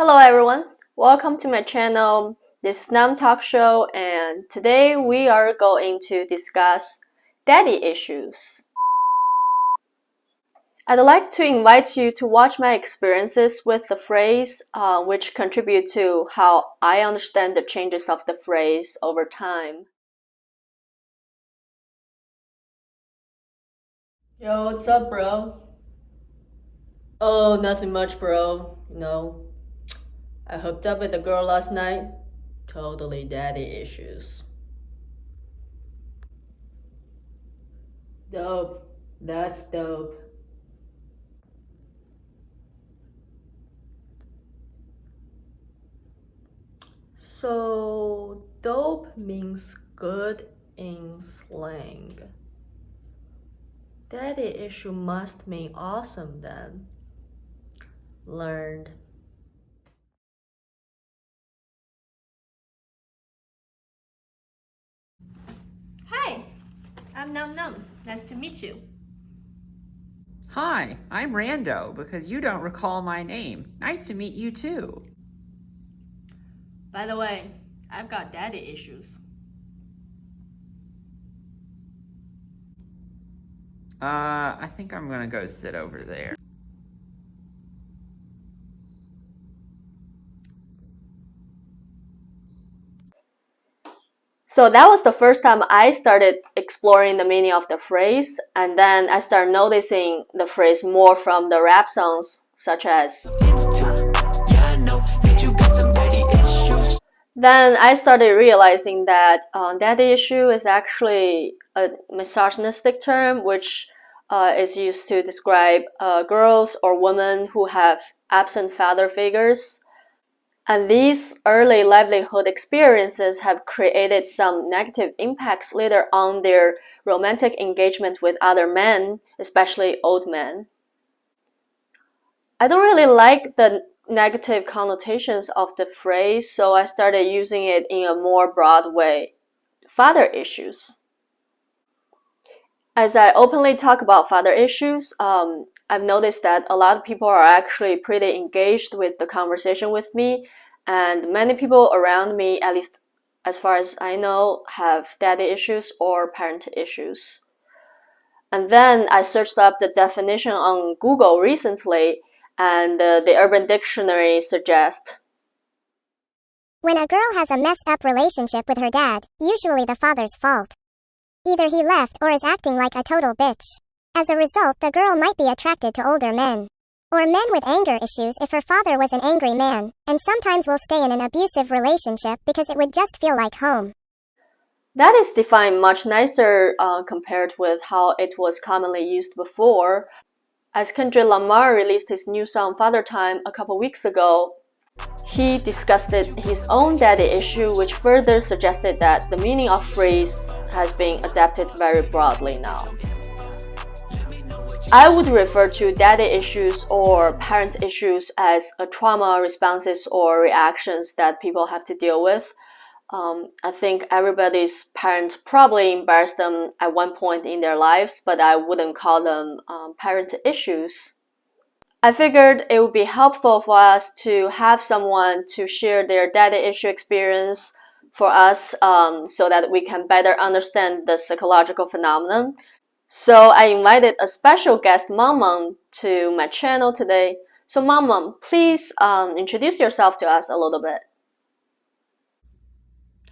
Hello everyone, welcome to my channel. This is Nam Talk Show, and today we are going to discuss daddy issues. I'd like to invite you to watch my experiences with the phrase, which contribute to how I understand the changes of the phrase over time. Yo, what's up, bro? Oh, nothing much, bro. I hooked up with a girl last night. Totally daddy issues. Dope. That's dope. So, dope means good in slang. Daddy issue must mean awesome then. Learned. Hi, I'm Num Num. Nice to meet you. Hi, I'm Rando because you don't recall my name. Nice to meet you too. By the way, I've got daddy issues. I think I'm gonna go sit over there. So that was the first time I started exploring the meaning of the phrase, and then I started noticing the phrase more from the rap songs, such as. Then I started realizing that daddy issue is actually a misogynistic term, which is used to describe girls or women who have absent father figures. And these early livelihood experiences have created some negative impacts later on their romantic engagement with other men, especially old men. I don't really like the negative connotations of the phrase, so I started using it in a more broad way. Father issues. As I openly talk about father issues, I've noticed that a lot of people are actually pretty engaged with the conversation with me, and many people around me, at least as far as I know, have daddy issues or parent issues. And then I searched up the definition on Google recently, and the Urban Dictionary suggests when a girl has a messed up relationship with her dad, usually the father's fault. Either he left or is acting like a total bitch. As a result, the girl might be attracted to older men. Or men with anger issues if her father was an angry man, and sometimes will stay in an abusive relationship because it would just feel like home. That is defined much nicer compared with how it was commonly used before. As Kendrick Lamar released his new song Father Time a couple weeks ago, he discussed his own daddy issue, which further suggested that the meaning of phrase has been adapted very broadly now. I would refer to daddy issues or parent issues as a trauma responses or reactions that people have to deal with. I think everybody's parent probably embarrassed them at one point in their lives, but I wouldn't call them parent issues. I figured it would be helpful for us to have someone to share their daddy issue experience for us so that we can better understand the psychological phenomenon. So I invited a special guest, Mun Mun, to my channel today. So Mun Mun, please introduce yourself to us a little bit.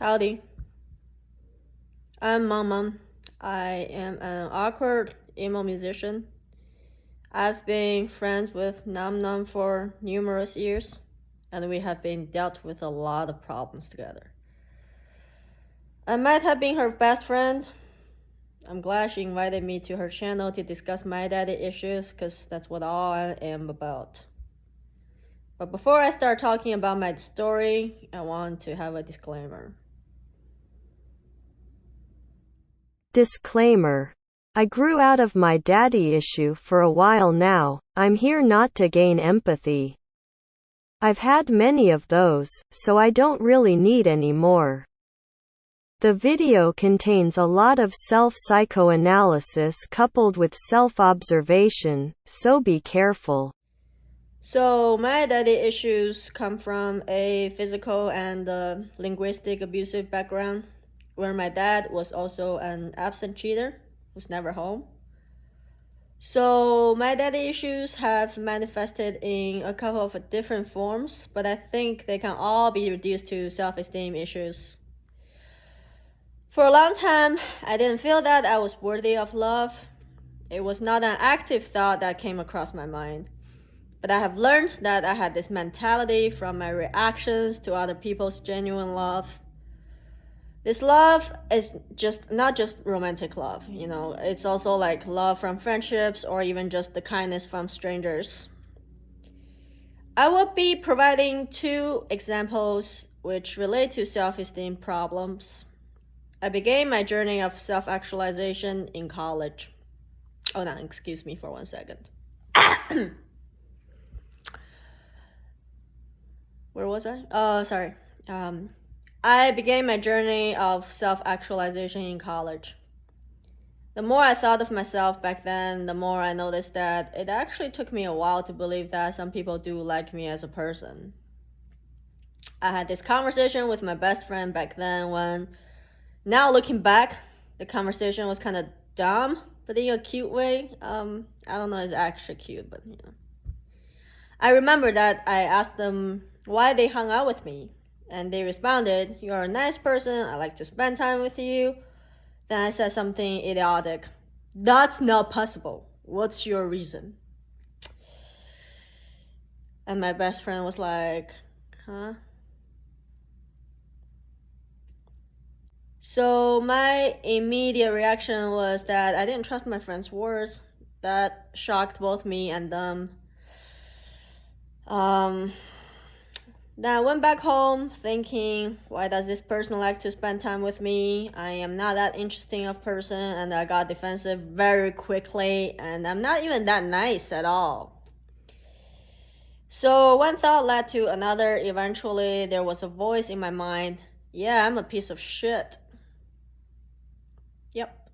Howdy. I'm Mun Mun. I am an awkward emo musician. I've been friends with Nam Nam for numerous years, and we have been dealt with a lot of problems together. I might have been her best friend. I'm glad she invited me to her channel to discuss my daddy issues, because that's what all I am about. But before I start talking about my story, I want to have a disclaimer. Disclaimer. I grew out of my daddy issue for a while now. I'm here not to gain empathy. I've had many of those, so I don't really need any more. The video contains a lot of self-psychoanalysis coupled with self-observation, so be careful. So my daddy issues come from a physical and linguistic abusive background, where my dad was also an absent cheater who's never home. So my daddy issues have manifested in a couple of different forms, but I think they can all be reduced to self-esteem issues. For a long time, I didn't feel that I was worthy of love. It was not an active thought that came across my mind. But I have learned that I had this mentality from my reactions to other people's genuine love. This love is not just romantic love, it's also like love from friendships or even just the kindness from strangers. I will be providing 2 examples which relate to self-esteem problems. I began my journey of self-actualization in college. Oh no, excuse me for 1 second. Where was I? Oh, sorry. I began my journey of self-actualization in college. The more I thought of myself back then, the more I noticed that it actually took me a while to believe that some people do like me as a person. I had this conversation with my best friend back then when, now looking back, the conversation was kind of dumb, but in a cute way. I don't know if it's actually cute, but I remember that I asked them why they hung out with me, and they responded, "You're a nice person, I like to spend time with you." Then I said something idiotic. "That's not possible. What's your reason?" And my best friend was like, huh? So my immediate reaction was that I didn't trust my friend's words. That shocked both me and them. Then I went back home thinking, why does this person like to spend time with me? I am not that interesting of person, and I got defensive very quickly, and I'm not even that nice at all. So one thought led to another. Eventually, there was a voice in my mind. Yeah, I'm a piece of shit. Yep.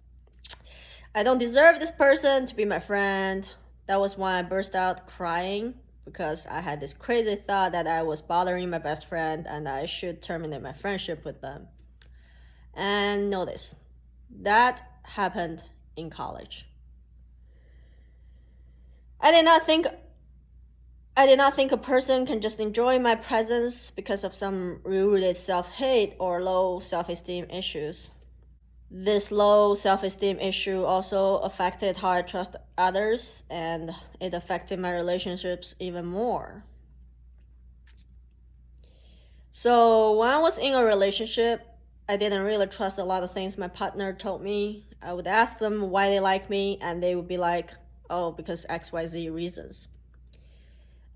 I don't deserve this person to be my friend. That was when I burst out crying, because I had this crazy thought that I was bothering my best friend and I should terminate my friendship with them. And notice, that happened in college. I did not think a person can just enjoy my presence because of some rooted self-hate or low self-esteem issues. This low self-esteem issue also affected how I trust others, and it affected my relationships even more. So when I was in a relationship, I didn't really trust a lot of things my partner told me. I would ask them why they like me, and they would be like, oh, because XYZ reasons.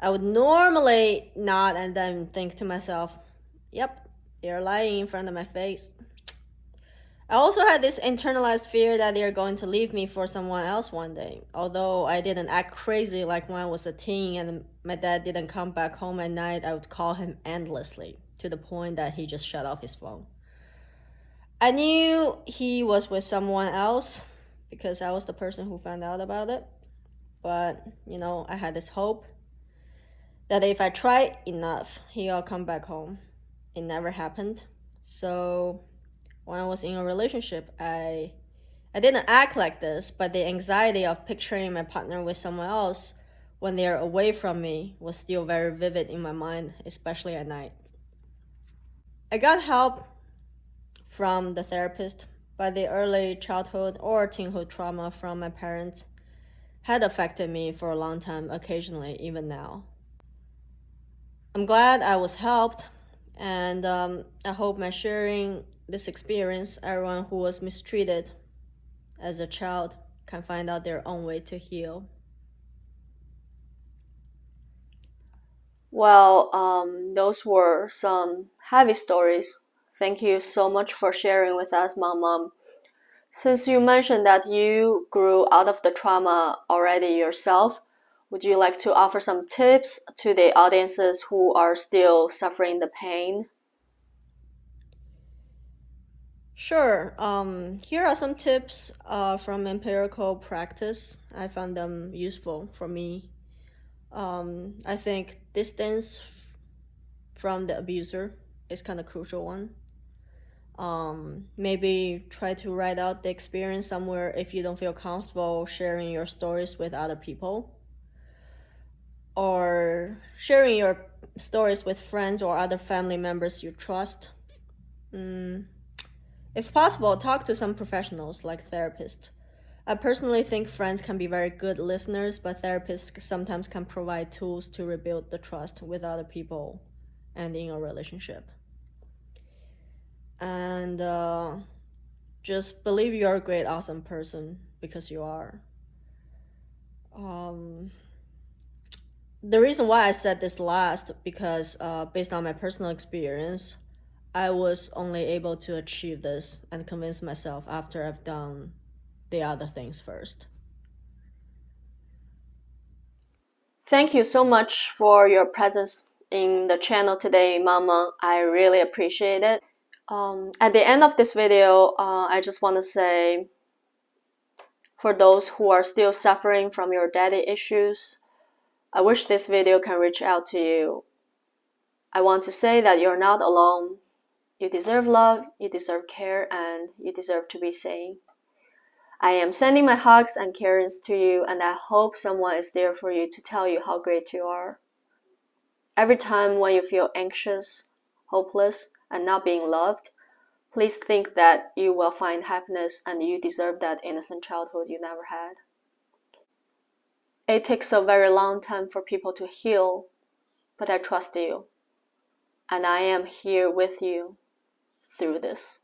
I would normally nod and then think to myself, yep, they're lying in front of my face. I also had this internalized fear that they're going to leave me for someone else one day. Although I didn't act crazy like when I was a teen and my dad didn't come back home at night, I would call him endlessly, to the point that he just shut off his phone. I knew he was with someone else because I was the person who found out about it. But, I had this hope that if I tried enough, he'll come back home. It never happened. So when I was in a relationship, I didn't act like this, but the anxiety of picturing my partner with someone else when they are away from me was still very vivid in my mind, especially at night. I got help from the therapist, but the early childhood or teenhood trauma from my parents had affected me for a long time, occasionally, even now. I'm glad I was helped, and I hope by sharing this experience, everyone who was mistreated as a child can find out their own way to heal. Well, those were some heavy stories. Thank you so much for sharing with us, Mom. Since you mentioned that you grew out of the trauma already yourself, would you like to offer some tips to the audiences who are still suffering the pain? Sure. Here are some tips from empirical practice. I found them useful for me. I think distance from the abuser is kind of crucial one. Maybe try to write out the experience somewhere if you don't feel comfortable sharing your stories with other people, or sharing your stories with friends or other family members you trust. If possible, talk to some professionals like therapists. I personally think friends can be very good listeners, but therapists sometimes can provide tools to rebuild the trust with other people and in a relationship. And just believe you're a great, awesome person because you are. Um, the reason why I said this last because based on my personal experience, I was only able to achieve this and convince myself after I've done the other things first. Thank you so much for your presence in the channel today, Mama. I really appreciate it. At the end of this video, I just want to say, for those who are still suffering from your daddy issues, I wish this video can reach out to you. I want to say that you're not alone. You deserve love, you deserve care, and you deserve to be seen. I am sending my hugs and cares to you, and I hope someone is there for you to tell you how great you are. Every time when you feel anxious, hopeless, and not being loved, please think that you will find happiness and you deserve that innocent childhood you never had. It takes a very long time for people to heal, but I trust you. And I am here with you through this.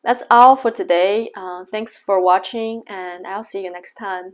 That's all for today. Thanks for watching, and I'll see you next time.